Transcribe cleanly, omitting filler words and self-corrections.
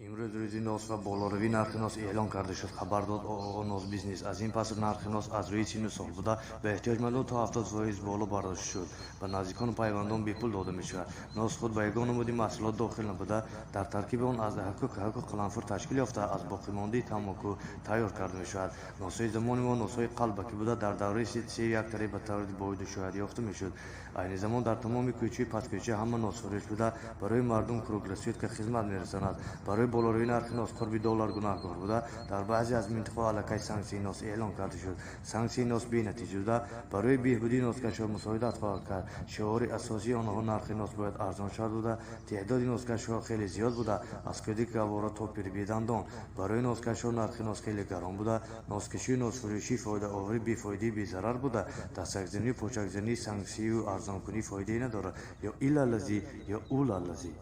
امروز روزی نوس و بالاروی نرخ نوس اعلام کرده شد. خبر داد آقا نوس بیزنس. از این پس نرخ نوس از روی 39 بوده به احتیاجمندان تا 70% بالا برداشت شد. به نزدیکان و پیوندان بپول داده می شود. نوس خود به یگان نمودی محصولات داخل نبوده. در ترکیب آن از حقوق قلمفور تشکیل یافته از باقی مانده تماکو تیار کرده می شود. نوس‌های زمانی و نوس‌های قلبکی بوده در دوره 31 به طور باید شاهد یافته می شد. این زمان در تمام کوچه پتکوچه همه نوس فروش بوده. برای مردم کروگرسیت که خدمت می رساند. برای بالاروی نرخ نوس قرب $1 گناهکار بوده. در بعضی از منطقه علاقه سانکسیون نوس اعلام کرده شد. سانکسیون نوس بی‌نتیجه بوده. برای بهبودی نوسکشان مساعدت خواهد کرد. شعار اساسی آنها نرخ نوس باید ارزان شود بوده. تعداد نوسکشان خیلی زیاد بوده. از کدی گوارا تا پیربیدندان. برای نوسکشان نرخ نوس خیلی گران بوده. نوسکشی نوس فروشی فایده آوری بی فایده بی ضرر بوده. دستک‌زنی پوچک‌زنی سانکسیون ارزان کنی فایده نداره. یا ایلا لذی یا اولا لذی.